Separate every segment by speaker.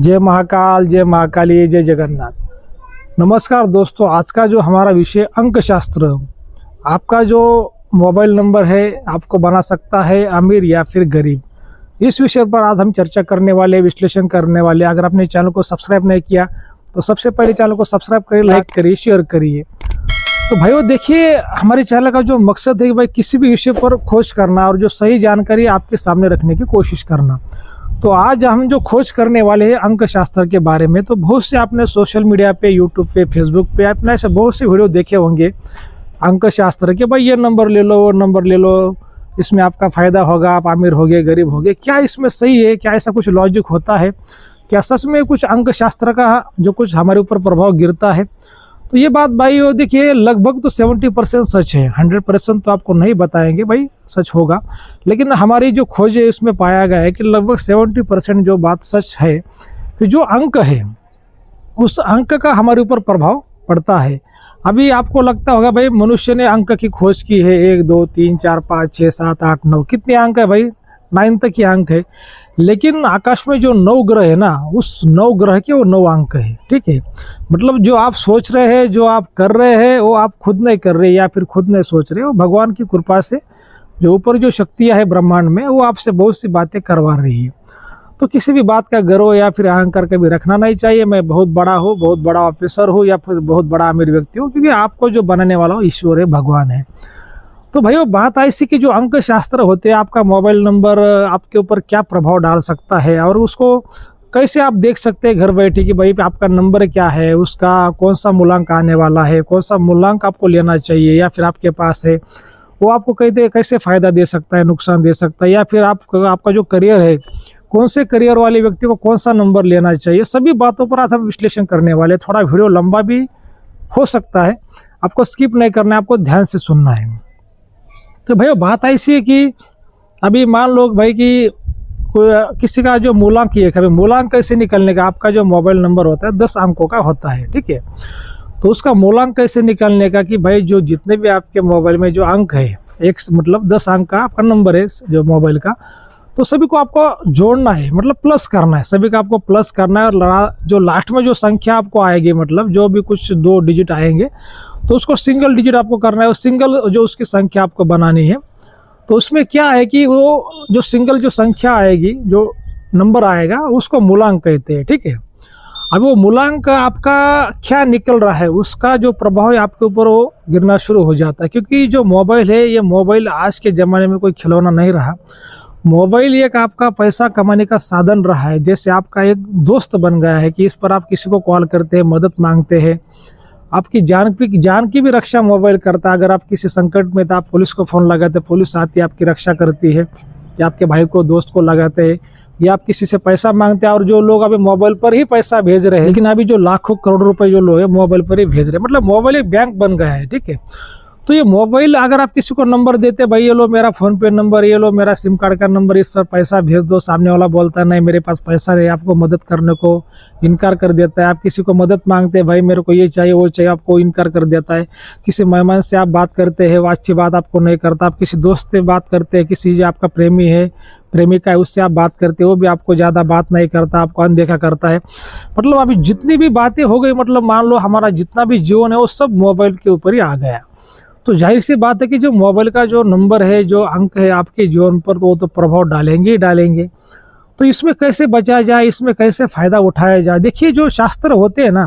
Speaker 1: जय महाकाल, जय महाकाली, जय जगन्नाथ। नमस्कार दोस्तों, आज का जो हमारा विषय अंक शास्त्र, आपका जो मोबाइल नंबर है आपको बना सकता है अमीर या फिर गरीब। इस विषय पर आज हम चर्चा करने वाले, विश्लेषण करने वाले। अगर आपने चैनल को सब्सक्राइब नहीं किया तो सबसे पहले चैनल को सब्सक्राइब करिए, लाइक करिए, शेयर करिए। तो भाइयों देखिए, हमारे चैनल का जो मकसद है कि भाई किसी भी विषय पर खोज करना और जो सही जानकारी आपके सामने रखने की कोशिश करना। तो आज हम जो खोज करने वाले हैं अंक शास्त्र के बारे में, तो बहुत से आपने सोशल मीडिया पे, यूट्यूब पे, फेसबुक पे आपने ऐसे बहुत से वीडियो देखे होंगे अंक शास्त्र के। भाई ये नंबर ले लो, वो नंबर ले लो, इसमें आपका फ़ायदा होगा, आप अमीर होगे, गरीब होगे। क्या इसमें सही है? क्या ऐसा कुछ लॉजिक होता है? क्या सच में कुछ अंक शास्त्र का जो कुछ हमारे ऊपर प्रभाव गिरता है? तो ये बात भाई वो देखिए, लगभग तो 70% सच है। 100% तो आपको नहीं बताएंगे भाई सच होगा, लेकिन हमारी जो खोज है उसमें पाया गया है कि लगभग 70% जो बात सच है कि जो अंक है उस अंक का हमारे ऊपर प्रभाव पड़ता है। अभी आपको लगता होगा भाई मनुष्य ने अंक की खोज की है, 1 2 3 4 5 6 7 8 9, कितने अंक है भाई? 9 तक ही अंक है। लेकिन आकाश में जो 9 ग्रह है ना, उस 9 ग्रह के वो 9 अंक है। ठीक है, मतलब जो आप सोच रहे हैं, जो आप कर रहे हैं, वो आप खुद नहीं कर रहे या फिर खुद नहीं सोच रहे हो। भगवान की कृपा से जो ऊपर जो शक्तियाँ है ब्रह्मांड में, वो आपसे बहुत सी बातें करवा रही है। तो किसी भी बात का गर्व या फिर अहंकार कभी रखना नहीं चाहिए। मैं बहुत बड़ा हूँ, बहुत बड़ा ऑफिसर हूँ या फिर बहुत बड़ा अमीर व्यक्ति हूँ, क्योंकि आपको जो बनाने वाला हो ईश्वर है, भगवान है। तो भाइयों बात ऐसी कि जो अंक शास्त्र होते हैं, आपका मोबाइल नंबर आपके ऊपर क्या प्रभाव डाल सकता है और उसको कैसे आप देख सकते हैं घर बैठे कि भाई आपका नंबर क्या है, उसका कौन सा मूलांक आने वाला है, कौन सा मूलांक आपको लेना चाहिए या फिर आपके पास है, वो आपको कैसे फ़ायदा दे सकता है, नुकसान दे सकता है, या फिर आपका जो करियर है, कौन से करियर वाले व्यक्ति को कौन सा नंबर लेना चाहिए। सभी बातों पर आज हम विश्लेषण करने वाले। थोड़ा वीडियो लंबा भी हो सकता है, आपको स्किप नहीं करना है, आपको ध्यान से सुनना है। तो भैया बात ऐसी है कि अभी मान लो भाई कि किसी का जो मूलांक है, कभी मूलांक कैसे निकलने का, आपका जो मोबाइल नंबर होता है 10 अंकों का होता है। ठीक है, तो उसका मूलांक कैसे निकलने का कि भाई जो जितने भी आपके मोबाइल में जो अंक है, एक मतलब 10 अंक का आपका नंबर है जो मोबाइल का, तो सभी को आपको जोड़ना है, मतलब प्लस करना है। सभी का आपको प्लस करना है और जो लास्ट में जो संख्या आपको आएगी, मतलब जो भी कुछ 2 डिजिट आएंगे, तो उसको सिंगल डिजिट आपको करना है। और सिंगल जो उसकी संख्या आपको बनानी है, तो उसमें क्या है कि वो जो सिंगल जो संख्या आएगी, जो नंबर आएगा, उसको मूलांक कहते हैं। ठीक है, अब वो मूलांक आपका क्या निकल रहा है, उसका जो प्रभाव है आपके ऊपर वो गिरना शुरू हो जाता है। क्योंकि जो मोबाइल है, ये मोबाइल आज के ज़माने में कोई खिलौना नहीं रहा। मोबाइल एक आपका पैसा कमाने का साधन रहा है। जैसे आपका एक दोस्त बन गया है कि इस पर आप किसी को कॉल करते हैं, मदद मांगते हैं, आपकी जान की भी रक्षा मोबाइल करता है। अगर आप किसी संकट में तो आप पुलिस को फ़ोन लगाते, पुलिस आती है, आपकी रक्षा करती है, या आपके भाई को, दोस्त को लगाते हैं, या आप किसी से पैसा मांगते हैं। और जो लोग अभी मोबाइल पर ही पैसा भेज रहे हैं, लेकिन अभी जो लाखों करोड़ रुपए जो लोग हैं मोबाइल पर ही भेज रहे हैं, मतलब मोबाइल एक बैंक बन गया है। ठीक है, तो ये मोबाइल अगर आप किसी को नंबर देते, भाई ये लो मेरा फ़ोन पे नंबर, ये लो मेरा सिम कार्ड का नंबर, इस पर पैसा भेज दो, सामने वाला बोलता है नहीं मेरे पास पैसा नहीं, आपको मदद करने को इनकार कर देता है। आप किसी को मदद मांगते हैं, भाई मेरे को ये चाहिए वो चाहिए, आपको इनकार कर देता है। किसी मेहमान से आप बात करते हैं, वो अच्छी बात आपको नहीं करता। आप किसी दोस्त से बात करते हैं, किसी जो आपका प्रेमी है, प्रेमिका है, उससे आप बात करते हो, वो भी आपको ज़्यादा बात नहीं करता, आपको अनदेखा करता है। मतलब अभी जितनी भी बातें हो गई, मतलब मान लो हमारा जितना भी जीवन है वो सब मोबाइल के ऊपर ही आ गया। तो जाहिर सी बात है कि जो मोबाइल का जो नंबर है, जो अंक है आपके जीवन पर, तो वो तो प्रभाव डालेंगे ही डालेंगे। तो इसमें कैसे बचा जाए, इसमें कैसे फ़ायदा उठाया जाए? देखिए, जो शास्त्र होते हैं ना,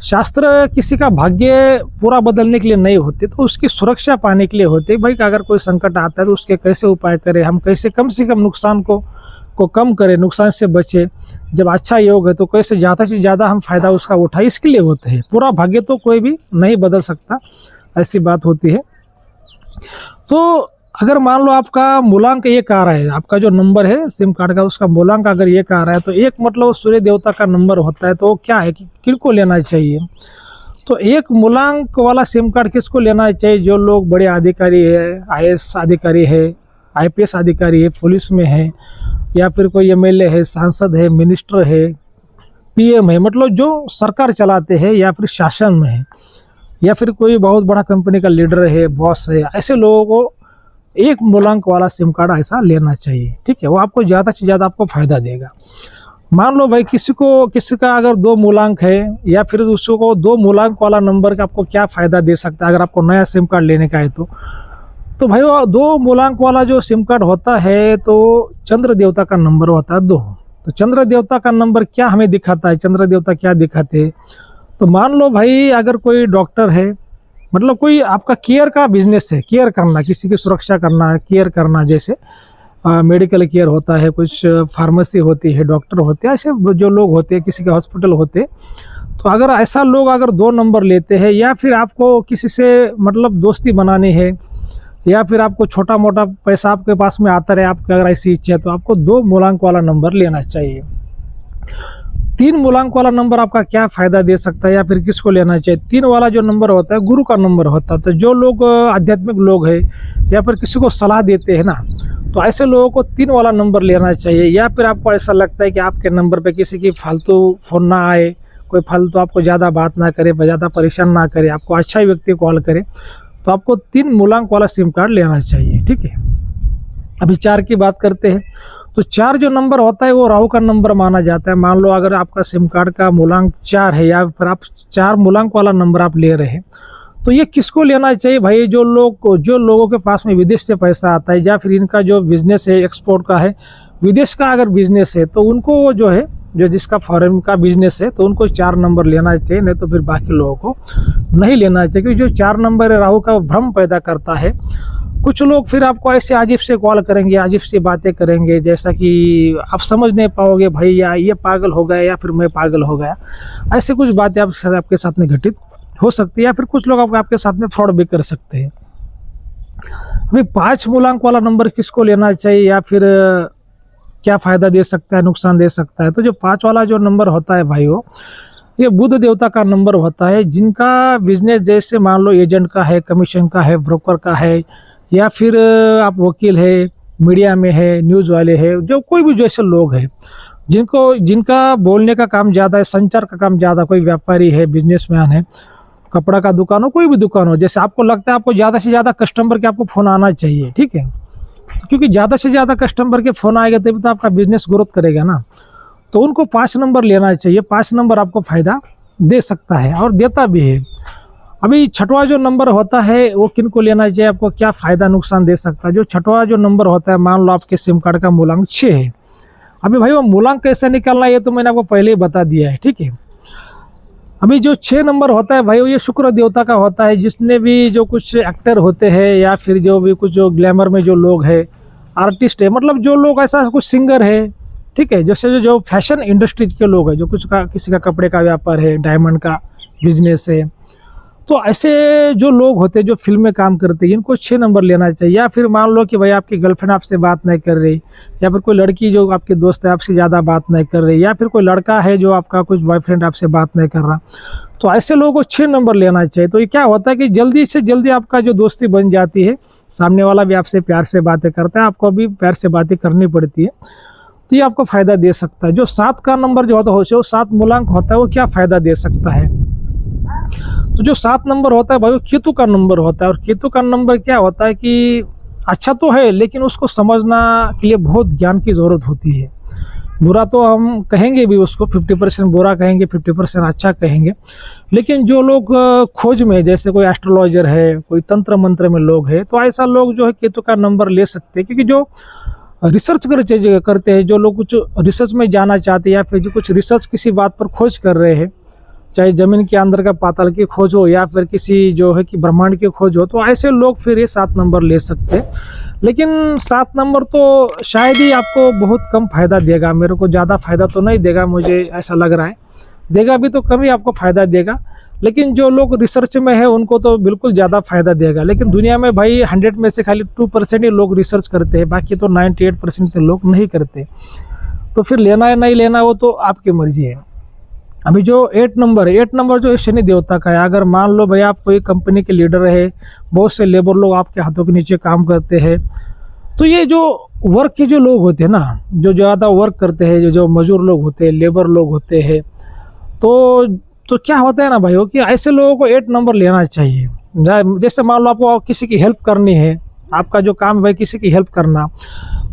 Speaker 1: शास्त्र किसी का भाग्य पूरा बदलने के लिए नहीं होते, तो उसकी सुरक्षा पाने के लिए होते। भाई अगर कोई संकट आता है तो उसके कैसे उपाय करें, हम कैसे कम से कम नुकसान को कम करें, नुकसान से बचे। जब अच्छा योग है तो कैसे ज़्यादा से ज़्यादा हम फ़ायदा उसका उठाएं, इसके लिए होते हैं। पूरा भाग्य तो कोई भी नहीं बदल सकता, ऐसी बात होती है। तो अगर मान लो आपका मूलांक 1 आ रहा है, आपका जो नंबर है सिम कार्ड का, उसका मूलांक अगर 1 आ रहा है, तो 1 मतलब सूर्य देवता का नंबर होता है। तो क्या है कि किसको लेना चाहिए? तो 1 मूलांक वाला सिम कार्ड किसको लेना चाहिए? जो लोग बड़े अधिकारी है, IAS अधिकारी है, IPS अधिकारी है, पुलिस में है, या फिर कोई MLA है, सांसद है, मिनिस्टर है, PM है, मतलब जो सरकार चलाते हैं या फिर शासन में है, या फिर कोई बहुत बड़ा कंपनी का लीडर है, बॉस है, ऐसे लोगों को 1 मूलांक वाला सिम कार्ड ऐसा लेना चाहिए। ठीक है, वो आपको ज़्यादा से ज़्यादा आपको फ़ायदा देगा। मान लो भाई किसी का अगर 2 मूलांक है या फिर उसको 2 मूलांक वाला नंबर का आपको क्या फ़ायदा दे सकता है अगर आपको नया सिम कार्ड लेने का है तो भाई वो 2 मूलांक वाला जो सिम कार्ड होता है तो चंद्र देवता का नंबर होता है 2। तो चंद्र देवता का नंबर क्या हमें दिखाता है, चंद्र देवता क्या दिखाते हैं? तो मान लो भाई अगर कोई डॉक्टर है, मतलब कोई आपका केयर का बिजनेस है, केयर करना, किसी की सुरक्षा करना, केयर करना, जैसे मेडिकल केयर होता है, कुछ फार्मेसी होती है, डॉक्टर होते हैं, ऐसे जो लोग होते हैं, किसी के हॉस्पिटल होते हैं। तो अगर ऐसा लोग अगर 2 नंबर लेते हैं या फिर आपको किसी से मतलब दोस्ती बनानी है या फिर आपको छोटा मोटा पैसा आपके पास में आता रहे, आपकी अगर ऐसी इच्छा है तो आपको 2 मूलांक वाला नंबर लेना चाहिए। 3 मूलांक वाला नंबर आपका क्या फ़ायदा दे सकता है या फिर किसको लेना चाहिए? 3 वाला जो नंबर होता है गुरु का नंबर होता है। तो जो लोग आध्यात्मिक लोग हैं या फिर किसी को सलाह देते हैं ना, तो ऐसे लोगों को 3 वाला नंबर लेना चाहिए। या फिर आपको ऐसा लगता है कि आपके नंबर पे किसी की फालतू फ़ोन ना आए, कोई फालतू आपको ज़्यादा बात ना करे, ज़्यादा परेशान ना करे, आपको अच्छा व्यक्ति कॉल करे, तो आपको 3 मूलांक वाला सिम कार्ड लेना चाहिए, ठीक है। अभी 4 की बात करते हैं। तो 4 जो नंबर होता है वो राहु का नंबर माना जाता है। मान लो अगर आपका सिम कार्ड का मूलांक 4 है या फिर आप 4 मूलांक वाला नंबर आप ले रहे हैं, तो ये किसको लेना चाहिए भाई? जो लोगों के पास में विदेश से पैसा आता है या फिर इनका जो बिज़नेस है एक्सपोर्ट का है, विदेश का अगर बिज़नेस है, तो उनको जो है, जो जिसका फॉरेन का बिजनेस है, तो उनको 4 नंबर लेना चाहिए, नहीं तो फिर बाकी लोगों को नहीं लेना चाहिए। क्योंकि जो 4 नंबर है राहु का भ्रम पैदा करता है। कुछ लोग फिर आपको ऐसे अजीब से कॉल करेंगे, अजीब सी बातें करेंगे, जैसा कि आप समझ नहीं पाओगे भाई या ये पागल हो गया या फिर मैं पागल हो गया। ऐसे कुछ बातें आपके साथ में घटित हो सकती है या फिर कुछ लोग आपके साथ में फ्रॉड भी कर सकते हैं। अभी 5 मूलांक वाला नंबर किसको लेना चाहिए या फिर क्या फ़ायदा दे सकता है, नुकसान दे सकता है? तो जो 5 वाला जो नंबर होता है भाई, वो ये बुध देवता का नंबर होता है। जिनका बिजनेस जैसे मान लो एजेंट का है, कमीशन का है, ब्रोकर का है, या फिर आप वकील है, मीडिया में है, न्यूज़ वाले है, जो कोई भी जैसे लोग हैं जिनका बोलने का काम ज़्यादा है, संचार का काम ज़्यादा, कोई व्यापारी है, बिजनेसमैन है, कपड़ा का दुकान हो, कोई भी दुकान हो, जैसे आपको लगता है आपको ज़्यादा से ज़्यादा कस्टमर के आपको फ़ोन आना चाहिए, ठीक है, क्योंकि ज़्यादा से ज़्यादा कस्टमर के फ़ोन आएगा तभी तो आपका बिजनेस ग्रोथ करेगा ना। तो उनको 5 नंबर लेना चाहिए। 5 नंबर आपको फ़ायदा दे सकता है और देता भी है। अभी 6वां जो नंबर होता है वो किन को लेना चाहिए, आपको क्या फ़ायदा नुकसान दे सकता है? जो 6वां जो नंबर होता है, मान लो आपके सिम कार्ड का मूलांक 6 है। अभी भाई वो मूलांक कैसे निकालना है ये तो मैंने आपको पहले ही बता दिया है, ठीक है। अभी जो 6 नंबर होता है भाई, वो ये शुक्र देवता का होता है। जिसने भी जो कुछ एक्टर होते हैं या फिर जो भी कुछ जो ग्लैमर में जो लोग हैं, आर्टिस्ट है, मतलब जो लोग ऐसा कुछ सिंगर है, ठीक है, जैसे जो फैशन इंडस्ट्री के लोग हैं, जो किसी का कपड़े का व्यापार है, डायमंड का बिजनेस है, तो ऐसे जो लोग होते हैं जो फिल्म में काम करते हैं, इनको 6 नंबर लेना चाहिए। या फिर मान लो कि भाई आपकी गर्लफ्रेंड आपसे बात नहीं कर रही, या फिर कोई लड़की जो आपके दोस्त है आपसे ज़्यादा बात नहीं कर रही, या फिर कोई लड़का है जो आपका कुछ बॉयफ्रेंड आपसे बात नहीं कर रहा, तो ऐसे लोगों को 6 नंबर लेना चाहिए। तो ये क्या होता है कि जल्दी से जल्दी आपका जो दोस्ती बन जाती है, सामने वाला भी आपसे प्यार से बातें करता है, आपको भी प्यार से बातें करनी पड़ती है, तो ये आपको फ़ायदा दे सकता है। जो 7 का नंबर जो होता है, वो 7 मूलांक होता है, वो क्या फ़ायदा दे सकता है? तो जो 7 नंबर होता है भाई, वो केतु का नंबर होता है। और केतु का नंबर क्या होता है कि अच्छा तो है, लेकिन उसको समझना के लिए बहुत ज्ञान की ज़रूरत होती है। बुरा तो हम कहेंगे भी उसको, 50% बुरा कहेंगे, 50% अच्छा कहेंगे। लेकिन जो लोग खोज में, जैसे कोई एस्ट्रोलॉजर है, कोई तंत्र मंत्र में लोग हैं, तो ऐसा लोग जो है केतु का नंबर ले सकते हैं। क्योंकि जो रिसर्च करते हैं, जो लोग कुछ रिसर्च में जाना चाहते हैं या फिर जो कुछ रिसर्च किसी बात पर खोज कर रहे हैं, चाहे ज़मीन के अंदर का पाताल की खोज हो या फिर किसी जो है कि ब्रह्मांड की खोज हो, तो ऐसे लोग फिर ये 7 नंबर ले सकते हैं। लेकिन 7 नंबर तो शायद ही आपको बहुत कम फ़ायदा देगा, मेरे को ज़्यादा फ़ायदा तो नहीं देगा, मुझे ऐसा लग रहा है। देगा भी तो कम ही आपको फ़ायदा देगा। लेकिन जो लोग रिसर्च में है उनको तो बिल्कुल ज़्यादा फ़ायदा देगा। लेकिन दुनिया में भाई 100 में से खाली 2% ही लोग रिसर्च करते हैं, बाकी तो 98% लोग नहीं करते। तो फिर लेना है नहीं लेना वो तो आपकी मर्जी है। अभी जो 8 नंबर है, 8 नंबर जो शनि देवता का है। अगर मान लो भाई आप कोई कंपनी के लीडर है, बहुत से लेबर लोग आपके हाथों के नीचे काम करते हैं, तो ये जो वर्क के जो लोग होते हैं ना, जो ज़्यादा वर्क करते हैं, जो मजदूर लोग होते हैं, लेबर लोग होते हैं, तो क्या होता है ना भाई, कि ऐसे लोगों को 8 नंबर लेना चाहिए। जैसे मान लो आपको किसी की हेल्प करनी है, आपका जो काम है भाई किसी की हेल्प करना,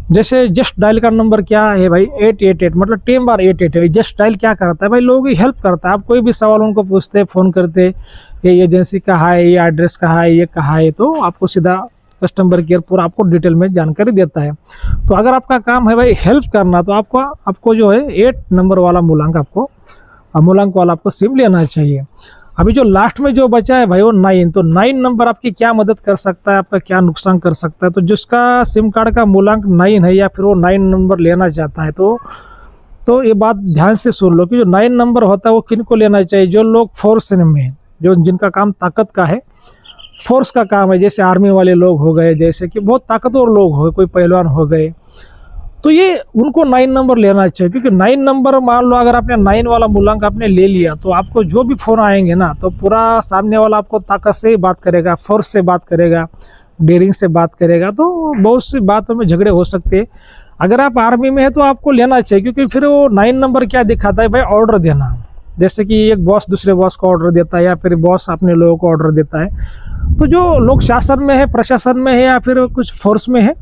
Speaker 1: जैसे जस्ट डायल का नंबर क्या है भाई 888, मतलब 10 बार 888 है। जस्ट डायल क्या करता है भाई, लोगों की हेल्प करता है। आप कोई भी सवाल उनको पूछते, फ़ोन करते, ये एजेंसी कहाँ है, ये एड्रेस कहाँ है, ये कहाँ है, तो आपको सीधा कस्टमर केयर पूरा आपको डिटेल में जानकारी देता है। तो अगर आपका काम है भाई हेल्प करना, तो आपको जो है 8 नंबर वाला मूलांक वाला आपको सिम लेना चाहिए। अभी जो लास्ट में जो बचा है भाई वो 9, तो 9 नंबर आपकी क्या मदद कर सकता है, आपका क्या नुकसान कर सकता है। तो जिसका सिम कार्ड का मूलांक 9 है या फिर वो 9 नंबर लेना चाहता है, तो ये बात ध्यान से सुन लो कि जो 9 नंबर होता है वो किन को लेना चाहिए। जो लोग फोर्स में हैं, जिनका काम ताकत का है, फोर्स का काम है, जैसे आर्मी वाले लोग हो गए, जैसे कि बहुत ताकतवर लोग हो गए, कोई पहलवान हो गए, तो ये उनको 9 नंबर लेना चाहिए। क्योंकि 9 नंबर, मान लो अगर आपने 9 वाला मूलांक आपने ले लिया, तो आपको जो भी फ़ोन आएंगे ना, तो पूरा सामने वाला आपको ताकत से ही बात करेगा, फोर्स से बात करेगा, डेयरिंग से बात करेगा। तो बहुत सी बातों में झगड़े हो सकते हैं। अगर आप आर्मी में है तो आपको लेना चाहिए, क्योंकि फिर वो 9 नंबर क्या दिखाता है भाई, ऑर्डर देना। जैसे कि एक बॉस दूसरे बॉस को ऑर्डर देता है, या फिर बॉस अपने लोगों को ऑर्डर देता है। तो जो लोग शासन में है, प्रशासन में है, या फिर कुछ फोर्स में है,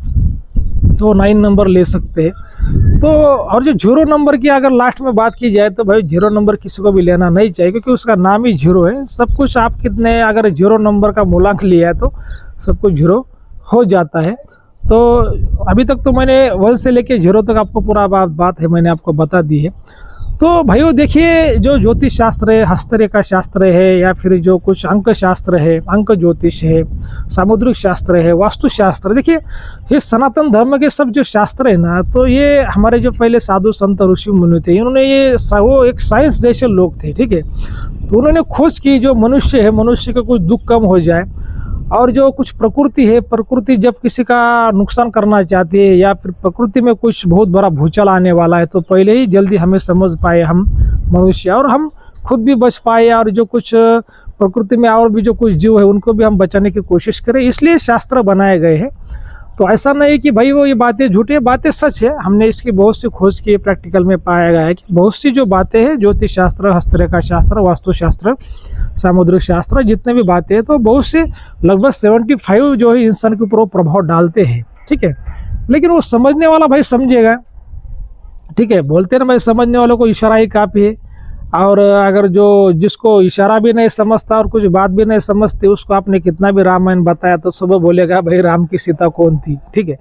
Speaker 1: तो 9 नंबर ले सकते हैं। तो और जो 0 नंबर की अगर लास्ट में बात की जाए, तो भाई 0 नंबर किसी को भी लेना नहीं चाहिए, क्योंकि उसका नाम ही 0 है। सब कुछ आप कितने अगर 0 नंबर का मूलांक लिया है, तो सब कुछ 0 हो जाता है। तो अभी तक तो मैंने 1 से लेके 0 तक आपको पूरा बात है मैंने आपको बता दी है। तो भाइयों देखिए, जो ज्योतिष शास्त्र है, हस्तरेखा शास्त्र है, या फिर जो कुछ अंक शास्त्र है, अंक ज्योतिष है, सामुद्रिक शास्त्र है, वास्तुशास्त्र, देखिए ये सनातन धर्म के सब जो शास्त्र है ना, तो ये हमारे जो पहले साधु संत ऋषि मुनि थे, इन्होंने वो एक साइंस जैसे लोग थे, ठीक है। तो उन्होंने खोज की, जो मनुष्य है, मनुष्य का कुछ दुख कम हो जाए, और जो कुछ प्रकृति है, प्रकृति जब किसी का नुकसान करना चाहती है, या फिर प्रकृति में कुछ बहुत बड़ा भूचाल आने वाला है, तो पहले ही जल्दी हमें समझ पाए हम मनुष्य, और हम खुद भी बच पाए, और जो कुछ प्रकृति में और भी जो कुछ जीव है उनको भी हम बचाने की कोशिश करें, इसलिए शास्त्र बनाए गए हैं। तो ऐसा नहीं कि भाई वो ये बातें झूठी, बातें सच है। हमने इसकी बहुत सी खोज की, प्रैक्टिकल में पाया गया है कि बहुत सी जो बातें हैं, ज्योतिष शास्त्र, हस्तरेखा शास्त्र, वास्तुशास्त्र, सामुद्रिक शास्त्र, जितने भी बातें हैं, तो बहुत से लगभग 75 जो है इंसान के ऊपर वो प्रभाव डालते हैं, ठीक है। लेकिन वो समझने वाला भाई समझेगा, ठीक है। बोलते ना भाई, समझने वालों को इशारा ही काफ़ी है। और अगर जिसको इशारा भी नहीं समझता और कुछ बात भी नहीं समझती, उसको आपने कितना भी रामायण बताया, तो सुबह बोलेगा भाई राम की सीता कौन थी, ठीक है।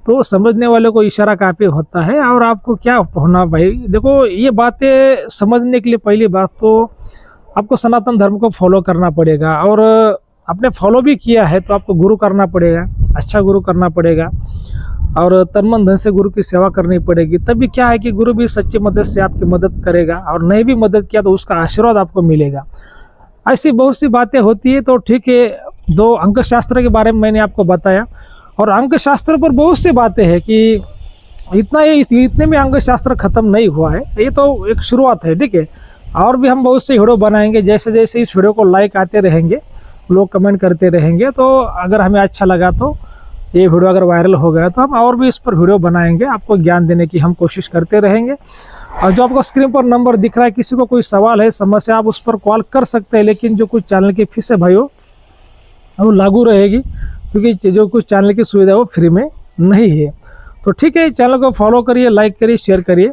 Speaker 1: तो समझने वाले को इशारा काफ़ी होता है। और आपको क्या होना भाई, देखो ये बातें समझने के लिए पहली बात तो आपको सनातन धर्म को फॉलो करना पड़ेगा, और आपने फॉलो भी किया है तो आपको गुरु करना पड़ेगा, अच्छा गुरु करना पड़ेगा, और तन मन धन से गुरु की सेवा करनी पड़ेगी। तभी क्या है कि गुरु भी सच्ची मदद से आपकी मदद करेगा, और नहीं भी मदद किया तो उसका आशीर्वाद आपको मिलेगा। ऐसी बहुत सी बातें होती है। तो ठीक है, 2 अंक शास्त्र के बारे में मैंने आपको बताया, और अंक शास्त्र पर बहुत सी बातें हैं कि इतने में अंक शास्त्र खत्म नहीं हुआ है, ये तो एक शुरुआत है, ठीक है। और भी हम बहुत से वीडियो बनाएंगे, जैसे जैसे इस वीडियो को लाइक आते रहेंगे, लोग कमेंट करते रहेंगे, तो अगर हमें अच्छा लगा, तो ये वीडियो अगर वायरल हो गया, तो हम और भी इस पर वीडियो बनाएंगे, आपको ज्ञान देने की हम कोशिश करते रहेंगे। और जो आपको स्क्रीन पर नंबर दिख रहा है, किसी को कोई सवाल है, समस्या, आप उस पर कॉल कर सकते हैं। लेकिन जो कुछ चैनल की फीस है भाइयों, वो लागू रहेगी, क्योंकि जो कुछ चैनल की सुविधा है वो फ्री में नहीं है। तो ठीक है, चैनल को फॉलो करिए, लाइक करिए, शेयर करिए।